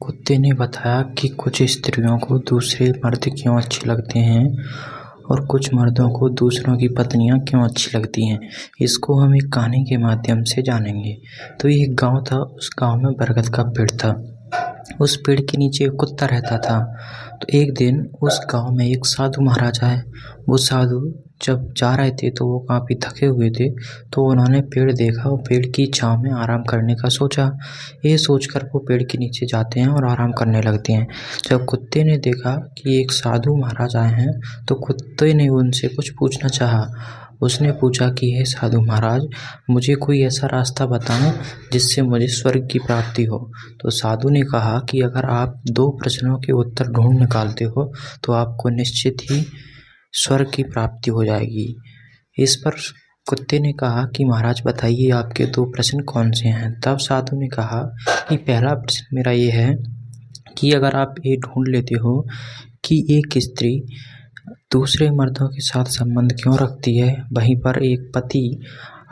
कुत्ते ने बताया कि कुछ स्त्रियों को दूसरे मर्द क्यों अच्छे लगते हैं और कुछ मर्दों को दूसरों की पत्नियां क्यों अच्छी लगती हैं। इसको हम एक कहानी के माध्यम से जानेंगे। तो ये एक गांव था। उस गांव में बरगद का पेड़ था। उस पेड़ के नीचे एक कुत्ता रहता था। तो एक दिन उस गांव में एक साधु महाराज आए। वो साधु जब जा रहे थे तो वो काफ़ी थके हुए थे। तो उन्होंने पेड़ देखा और पेड़ की छांव में आराम करने का सोचा। ये सोचकर वो पेड़ के नीचे जाते हैं और आराम करने लगते हैं। जब कुत्ते ने देखा कि एक साधु महाराज आए हैं तो कुत्ते ने उनसे कुछ पूछना चाहा। उसने पूछा कि हे साधु महाराज, मुझे कोई ऐसा रास्ता बताएं जिससे मुझे स्वर्ग की प्राप्ति हो। तो साधु ने कहा कि अगर आप 2 प्रश्नों के उत्तर ढूंढ निकालते हो तो आपको निश्चित ही स्वर्ग की प्राप्ति हो जाएगी। इस पर कुत्ते ने कहा कि महाराज बताइए आपके 2 प्रश्न कौन से हैं। तब साधु ने कहा कि पहला प्रश्न मेरा ये है कि अगर आप ये ढूंढ लेते हो कि एक स्त्री दूसरे मर्दों के साथ संबंध क्यों रखती है, वहीं पर एक पति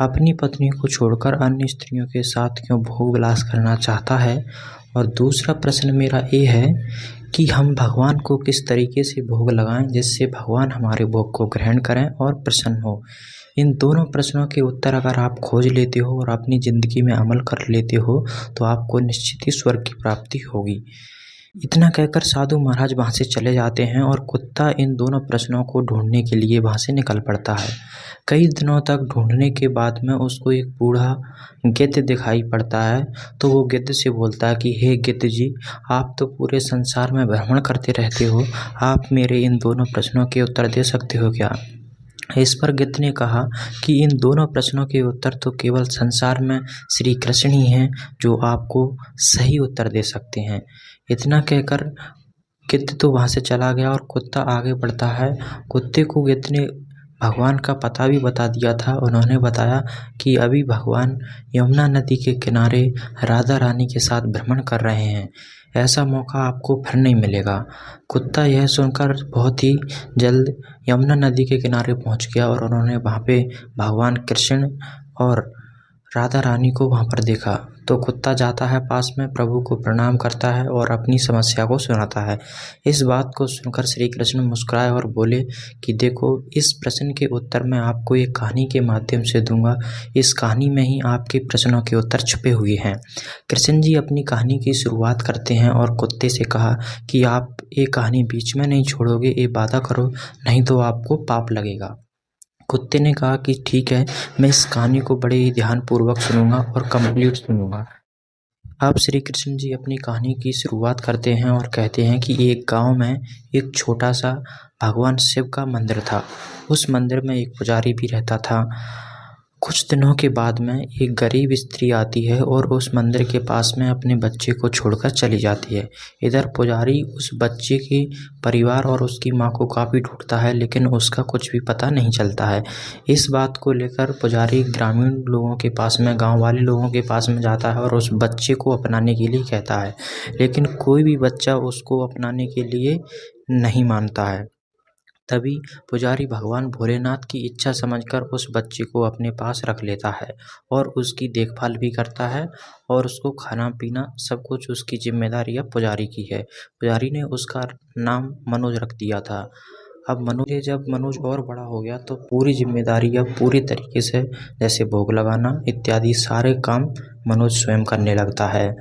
अपनी पत्नी को छोड़कर अन्य स्त्रियों के साथ क्यों भोग विलास करना चाहता है, और दूसरा प्रश्न मेरा ये है कि हम भगवान को किस तरीके से भोग लगाएं जिससे भगवान हमारे भोग को ग्रहण करें और प्रसन्न हो। इन दोनों प्रश्नों के उत्तर अगर आप खोज लेते हो और अपनी ज़िंदगी में अमल कर लेते हो तो आपको निश्चित ही स्वर्ग की प्राप्ति होगी। इतना कहकर साधु महाराज वहाँ से चले जाते हैं और कुत्ता इन दोनों प्रश्नों को ढूंढने के लिए वहाँ से निकल पड़ता है। कई दिनों तक ढूंढने के बाद में उसको एक बूढ़ा गिद्ध दिखाई पड़ता है। तो वो गिद्ध से बोलता है कि हे गिद्ध जी, आप तो पूरे संसार में भ्रमण करते रहते हो, आप मेरे इन दोनों प्रश्नों के उत्तर दे सकते हो क्या। इस पर गिद्ध ने कहा कि इन दोनों प्रश्नों के उत्तर तो केवल संसार में श्री कृष्ण ही हैं जो आपको सही उत्तर दे सकते हैं। इतना कहकर गिद्ध तो वहाँ से चला गया और कुत्ता आगे बढ़ता है। कुत्ते को गिद्ध ने भगवान का पता भी बता दिया था। उन्होंने बताया कि अभी भगवान यमुना नदी के किनारे राधा रानी के साथ भ्रमण कर रहे हैं, ऐसा मौका आपको फिर नहीं मिलेगा। कुत्ता यह सुनकर बहुत ही जल्द यमुना नदी के किनारे पहुंच गया और उन्होंने वहाँ पे भगवान कृष्ण और राधा रानी को वहाँ पर देखा। तो कुत्ता जाता है पास में, प्रभु को प्रणाम करता है और अपनी समस्या को सुनाता है। इस बात को सुनकर श्री कृष्ण मुस्कुराए और बोले कि देखो, इस प्रश्न के उत्तर मैं आपको एक कहानी के माध्यम से दूंगा। इस कहानी में ही आपके प्रश्नों के उत्तर छुपे हुए हैं। कृष्ण जी अपनी कहानी की शुरुआत करते हैं और कुत्ते से कहा कि आप ये कहानी बीच में नहीं छोड़ोगे, ये वादा करो, नहीं तो आपको पाप लगेगा। कुत्ते ने कहा कि ठीक है, मैं इस कहानी को बड़े ही ध्यानपूर्वक सुनूंगा और कंप्लीट सुनूंगा। अब श्री कृष्ण जी अपनी कहानी की शुरुआत करते हैं और कहते हैं कि एक गांव में एक छोटा सा भगवान शिव का मंदिर था। उस मंदिर में एक पुजारी भी रहता था। कुछ दिनों के बाद में एक गरीब स्त्री आती है और उस मंदिर के पास में अपने बच्चे को छोड़कर चली जाती है। इधर पुजारी उस बच्चे के परिवार और उसकी माँ को काफ़ी ढूंढता है, लेकिन उसका कुछ भी पता नहीं चलता है। इस बात को लेकर पुजारी ग्रामीण लोगों के पास में, गांव वाले लोगों के पास में जाता है और उस बच्चे को अपनाने के लिए कहता है, लेकिन कोई भी बच्चा उसको अपनाने के लिए नहीं मानता है। तभी पुजारी भगवान भोलेनाथ की इच्छा समझकर उस बच्चे को अपने पास रख लेता है और उसकी देखभाल भी करता है और उसको खाना पीना सब कुछ उसकी जिम्मेदारी अब पुजारी की है। पुजारी ने उसका नाम मनोज रख दिया था। अब जब मनोज और बड़ा हो गया तो पूरी जिम्मेदारी अब पूरी तरीके से, जैसे भोग लगाना इत्यादि सारे काम मनोज स्वयं करने लगता है।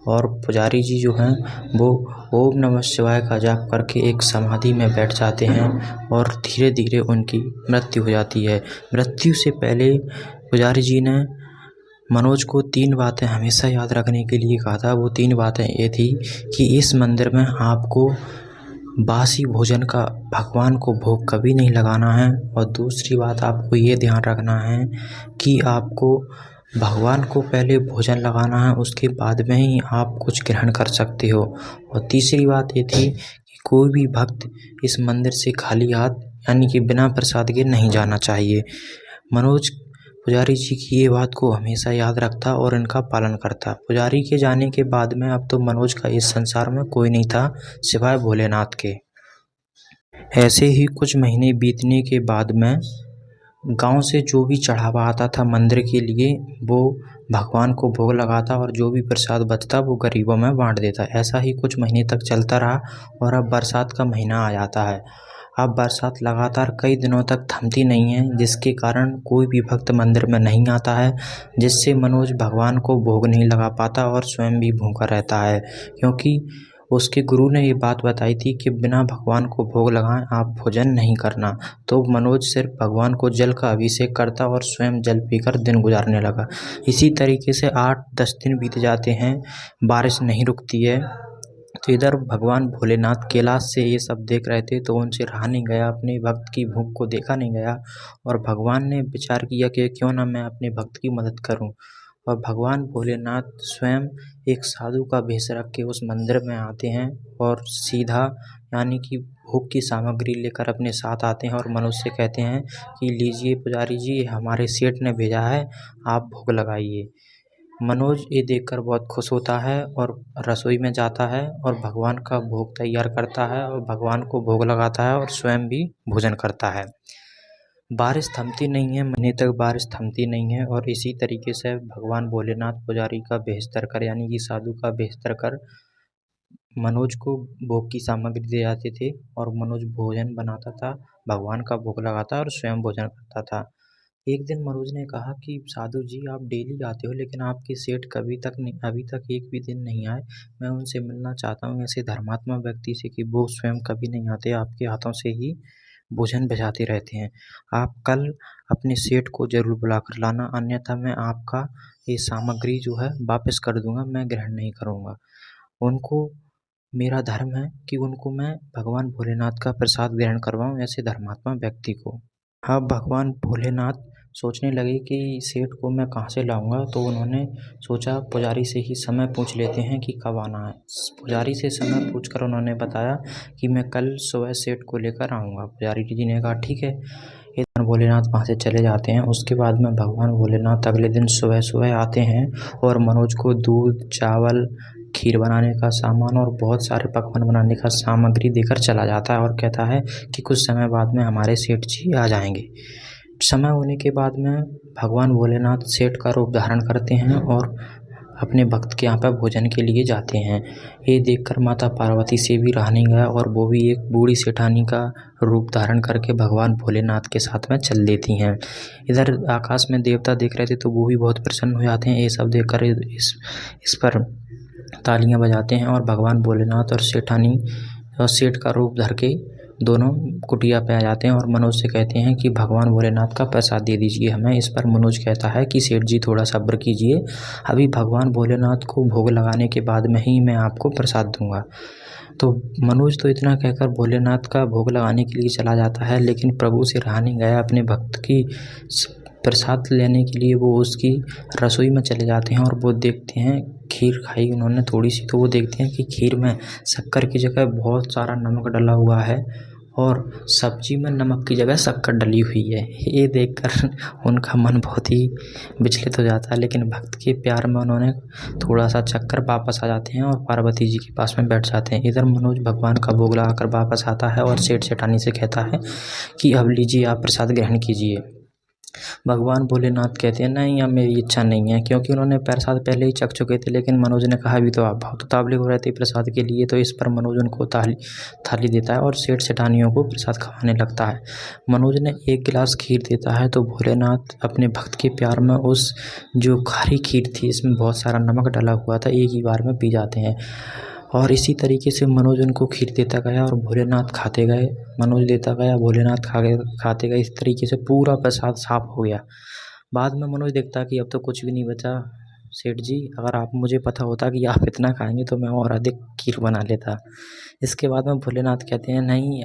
और पुजारी जी जो हैं वो ओम नमः शिवाय का जाप करके एक समाधि में बैठ जाते हैं और धीरे धीरे उनकी मृत्यु हो जाती है। मृत्यु से पहले पुजारी जी ने मनोज को 3 बातें हमेशा याद रखने के लिए कहा था। वो 3 बातें ये थी कि इस मंदिर में आपको बासी भोजन का भगवान को भोग कभी नहीं लगाना है, और दूसरी बात आपको ये ध्यान रखना है कि आपको भगवान को पहले भोजन लगाना है, उसके बाद में ही आप कुछ ग्रहण कर सकते हो। और तीसरी बात ये थी कि कोई भी भक्त इस मंदिर से खाली हाथ, यानी कि बिना प्रसाद के नहीं जाना चाहिए। मनोज पुजारी जी की ये बात को हमेशा याद रखता और इनका पालन करता। पुजारी के जाने के बाद में अब तो मनोज का इस संसार में कोई नहीं था सिवाय भोलेनाथ के। ऐसे ही कुछ महीने बीतने के बाद में गांव से जो भी चढ़ावा आता था मंदिर के लिए वो भगवान को भोग लगाता और जो भी प्रसाद बचता वो गरीबों में बांट देता। ऐसा ही कुछ महीने तक चलता रहा और अब बरसात का महीना आ जाता है। अब बरसात लगातार कई दिनों तक थमती नहीं है, जिसके कारण कोई भी भक्त मंदिर में नहीं आता है, जिससे मनोज भगवान को भोग नहीं लगा पाता और स्वयं भी भूखा रहता है, क्योंकि उसके गुरु ने ये बात बताई थी कि बिना भगवान को भोग लगाए आप भोजन नहीं करना। तो मनोज सिर्फ भगवान को जल का अभिषेक करता और स्वयं जल पीकर दिन गुजारने लगा। इसी तरीके से 8-10 दिन बीत जाते हैं, बारिश नहीं रुकती है। तो इधर भगवान भोलेनाथ कैलाश से ये सब देख रहे थे, तो उनसे रहा नहीं गया, अपने भक्त की भूख को देखा नहीं गया और भगवान ने विचार किया कि क्यों ना मैं अपने भक्त की मदद करूं। और भगवान भोलेनाथ स्वयं एक साधु का भेष रख के उस मंदिर में आते हैं और सीधा यानी कि भोग की सामग्री लेकर अपने साथ आते हैं और मनुष्य से कहते हैं कि लीजिए पुजारी जी, हमारे सेठ ने भेजा है, आप भोग लगाइए। मनोज ये देखकर बहुत खुश होता है और रसोई में जाता है और भगवान का भोग तैयार करता है और भगवान को भोग लगाता है और स्वयं भी भोजन करता है। बारिश थमती नहीं है, महीने तक बारिश थमती नहीं है और इसी तरीके से भगवान भोलेनाथ पुजारी का भेष धरकर यानी कि साधु का भेष धरकर मनोज को भोग की सामग्री दे जाते थे और मनोज भोजन बनाता था, भगवान का भोग लगाता और स्वयं भोजन करता था। एक दिन मनोज ने कहा कि साधु जी, आप डेली आते हो लेकिन आपके सेठ अभी तक एक भी दिन नहीं आए। मैं उनसे मिलना चाहता हूँ ऐसे धर्मात्मा व्यक्ति से कि वो स्वयं कभी नहीं आते, आपके हाथों से ही भोजन भिजवाते रहते हैं। आप कल अपने सेठ को जरूर बुला कर लाना, अन्यथा मैं आपका ये सामग्री जो है वापस कर दूंगा, मैं ग्रहण नहीं करूँगा। उनको मेरा धर्म है कि उनको मैं भगवान भोलेनाथ का प्रसाद ग्रहण करवाऊँ, ऐसे धर्मात्मा व्यक्ति को। अब भगवान भोलेनाथ सोचने लगे कि सेठ को मैं कहाँ से लाऊंगा, तो उन्होंने सोचा पुजारी से ही समय पूछ लेते हैं कि कब आना है। पुजारी से समय पूछकर उन्होंने बताया कि मैं कल सुबह सेठ को लेकर आऊँगा। पुजारी जी ने कहा ठीक है। इधर भोलेनाथ वहाँ से चले जाते हैं। उसके बाद में भगवान भोलेनाथ अगले दिन सुबह सुबह आते हैं और मनोज को दूध, चावल, खीर बनाने का सामान और बहुत सारे पकवान बनाने का सामग्री देकर चला जाता है और कहता है कि कुछ समय बाद में हमारे सेठ जी आ जाएंगे। समय होने के बाद में भगवान भोलेनाथ सेठ का रूप धारण करते हैं और अपने भक्त के यहाँ पर भोजन के लिए जाते हैं। ये देखकर माता पार्वती से भी रहा नहीं गया और वो भी एक बूढ़ी सेठानी का रूप धारण करके भगवान भोलेनाथ के साथ में चल देती हैं। इधर आकाश में देवता देख रहे थे तो वो भी बहुत प्रसन्न हो जाते हैं। ये सब देखकर इस पर तालियां बजाते हैं और भगवान भोलेनाथ और सेठानी और सेठ का रूप धर के दोनों कुटिया पे आ जाते हैं और मनोज से कहते हैं कि भगवान भोलेनाथ का प्रसाद दे दीजिए हमें। इस पर मनोज कहता है कि सेठ जी थोड़ा सब्र कीजिए, अभी भगवान भोलेनाथ को भोग लगाने के बाद में ही मैं आपको प्रसाद दूंगा। तो मनोज तो इतना कहकर भोलेनाथ का भोग लगाने के लिए चला जाता है, लेकिन प्रभु से रहा नहीं गया। अपने भक्त की प्रसाद लेने के लिए वो उसकी रसोई में चले जाते हैं और वो देखते हैं खीर खाई उन्होंने थोड़ी सी, तो वो देखते हैं कि खीर में शक्कर की जगह बहुत सारा नमक डला हुआ है और सब्जी में नमक की जगह शक्कर डली हुई है। ये देखकर उनका मन बहुत ही विचलित हो जाता है, लेकिन भक्त के प्यार में उन्होंने थोड़ा सा चक्कर वापस आ जाते हैं और पार्वती जी के पास में बैठ जाते हैं। इधर मनोज भगवान का भोग लगाकर वापस आता है और सेठ सेठानी से कहता है कि अब लीजिए, आप प्रसाद ग्रहण कीजिए। भगवान भोलेनाथ कहते हैं नहीं, अब मेरी इच्छा नहीं है, क्योंकि उन्होंने प्रसाद पहले ही चख चुके थे। लेकिन मनोज ने कहा अभी तो आप बहुत उतावले हो रहे थे प्रसाद के लिए। तो इस पर मनोज उनको थाली देता है और सेठ सेठानियों को प्रसाद खवाने लगता है। मनोज ने एक गिलास खीर देता है तो भोलेनाथ अपने भक्त के प्यार में उस जो खारी खीर थी, इसमें बहुत सारा नमक डाला हुआ था, एक ही बार में पी जाते हैं। और इसी तरीके से मनोज उनको खीर देता गया और भोलेनाथ खाते गए। मनोज देता गया, भोलेनाथ खाते गए। इस तरीके से पूरा प्रसाद साफ हो गया। बाद में मनोज देखता कि अब तो कुछ भी नहीं बचा। सेठ जी, अगर आप मुझे पता होता कि आप इतना खाएंगे तो मैं और अधिक खीर बना लेता। इसके बाद में भोलेनाथ कहते हैं नहीं,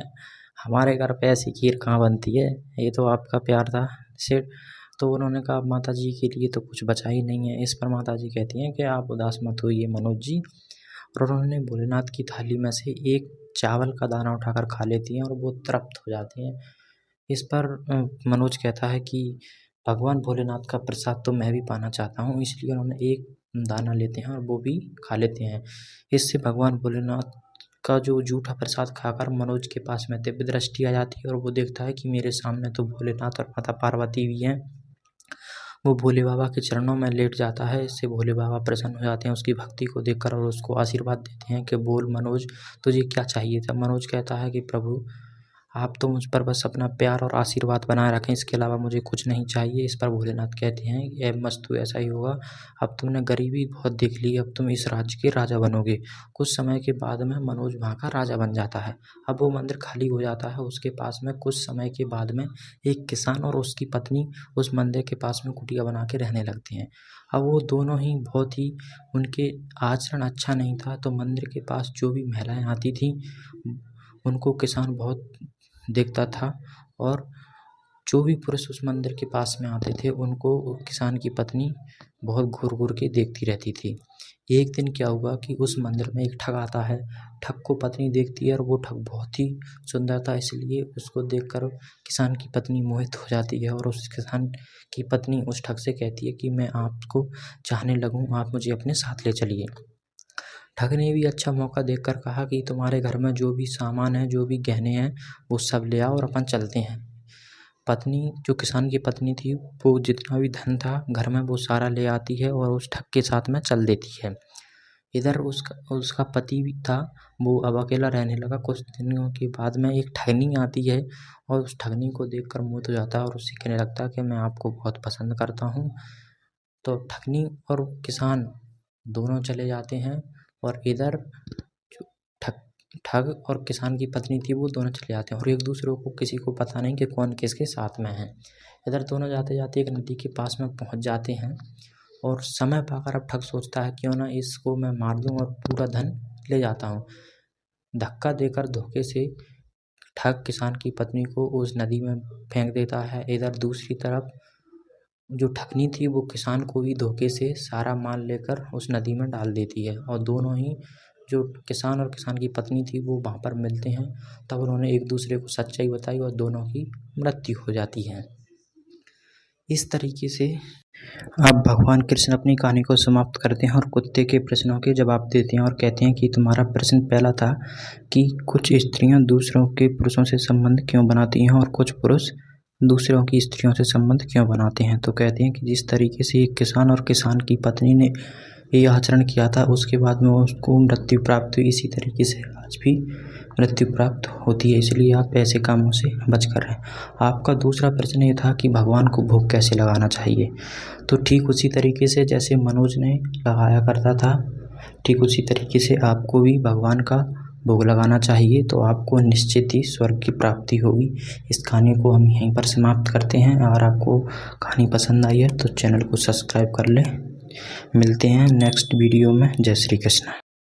हमारे घर पे ऐसी खीर कहाँ बनती है, ये तो आपका प्यार था सेठ। तो उन्होंने कहा माता जी के लिए तो कुछ बचा ही नहीं है। इस पर माता जी कहती हैं कि आप उदास मत होइए मनोज जी, और उन्होंने भोलेनाथ की थाली में से एक चावल का दाना उठाकर खा लेती हैं और वो तृप्त हो जाती हैं। इस पर मनोज कहता है कि भगवान भोलेनाथ का प्रसाद तो मैं भी पाना चाहता हूँ, इसलिए उन्होंने एक दाना लेते हैं और वो भी खा लेते हैं। इससे भगवान भोलेनाथ का जो जूठा प्रसाद खाकर मनोज के पास में दिव्य दृष्टि आ जाती है और वो देखता है कि मेरे सामने तो भोलेनाथ और माता पार्वती भी हैं। वो भोले बाबा के चरणों में लेट जाता है। इससे भोले बाबा प्रसन्न हो जाते हैं उसकी भक्ति को देखकर और उसको आशीर्वाद देते हैं कि बोल मनोज, तुझे क्या चाहिए था। मनोज कहता है कि प्रभु, आप तो मुझ पर बस अपना प्यार और आशीर्वाद बनाए रखें, इसके अलावा मुझे कुछ नहीं चाहिए। इस पर भोलेनाथ कहते हैं कि ए मस्तू, ऐसा ही होगा, अब तुमने गरीबी बहुत देख ली, अब तुम इस राज्य के राजा बनोगे। कुछ समय के बाद में मनोज वहाँ का राजा बन जाता है। अब वो मंदिर खाली हो जाता है। उसके पास में कुछ समय के बाद में एक किसान और उसकी पत्नी उस मंदिर के पास में कुटिया बना के रहने लगते हैं। अब वो दोनों ही बहुत ही, उनके आचरण अच्छा नहीं था, तो मंदिर के पास जो भी महिलाएं आती थी उनको किसान बहुत देखता था और जो भी पुरुष उस मंदिर के पास में आते थे उनको किसान की पत्नी बहुत घूर घूर के देखती रहती थी। एक दिन क्या हुआ कि उस मंदिर में एक ठग आता है। ठग को पत्नी देखती है और वो ठग बहुत ही सुंदर था, इसलिए उसको देखकर किसान की पत्नी मोहित हो जाती है और उस किसान की पत्नी उस ठग से कहती है कि मैं आपको चाहने लगूं, आप मुझे अपने साथ ले चलिए। ठग ने भी अच्छा मौका देखकर कहा कि तुम्हारे घर में जो भी सामान है, जो भी गहने हैं, वो सब ले आओ और अपन चलते हैं। पत्नी, जो किसान की पत्नी थी, वो जितना भी धन था घर में वो सारा ले आती है और उस ठग के साथ में चल देती है। इधर उसका पति भी था, वो अब अकेला रहने लगा। कुछ दिनों के बाद में एक ठगनी आती है और उस ठगनी को देखकर मोहित हो जाता है और उससे कहने लगता है कि मैं आपको बहुत पसंद करता हूँ। तो ठगनी और किसान दोनों चले जाते हैं और इधर जो ठग और किसान की पत्नी थी वो दोनों चले जाते हैं और एक दूसरे को किसी को पता नहीं कि कौन किसके साथ में है। इधर दोनों जाते जाते एक नदी के पास में पहुंच जाते हैं और समय पाकर अब ठग सोचता है क्यों ना इसको मैं मार दूं और पूरा धन ले जाता हूं। धक्का देकर धोखे से ठग किसान की पत्नी को उस नदी में फेंक देता है। इधर दूसरी तरफ जो ठगनी थी वो किसान को भी धोखे से सारा माल लेकर उस नदी में डाल देती है और दोनों ही, जो किसान और किसान की पत्नी थी, वो वहाँ पर मिलते हैं। तब उन्होंने एक दूसरे को सच्चाई बताई और दोनों की मृत्यु हो जाती है। इस तरीके से अब भगवान कृष्ण अपनी कहानी को समाप्त करते हैं और कुत्ते के प्रश्नों के जवाब देते हैं और कहते हैं कि तुम्हारा प्रश्न पहला था कि कुछ स्त्रियां दूसरों के पुरुषों से संबंध क्यों बनाती हैं और कुछ पुरुष दूसरों की स्त्रियों से संबंध क्यों बनाते हैं। तो कहते हैं कि जिस तरीके से एक किसान और किसान की पत्नी ने ये आचरण किया था उसके बाद में उसको मृत्यु प्राप्त हुई, इसी तरीके से आज भी मृत्यु प्राप्त होती है, इसलिए आप ऐसे कामों से बच कर रहें। आपका दूसरा प्रश्न ये था कि भगवान को भोग कैसे लगाना चाहिए। तो ठीक उसी तरीके से जैसे मनोज ने लगाया करता था, ठीक उसी तरीके से आपको भी भगवान का भोग लगाना चाहिए, तो आपको निश्चित ही स्वर्ग की प्राप्ति होगी। इस कहानी को हम यहीं पर समाप्त करते हैं। अगर आपको कहानी पसंद आई है तो चैनल को सब्सक्राइब कर लें। मिलते हैं नेक्स्ट वीडियो में। जय श्री कृष्ण।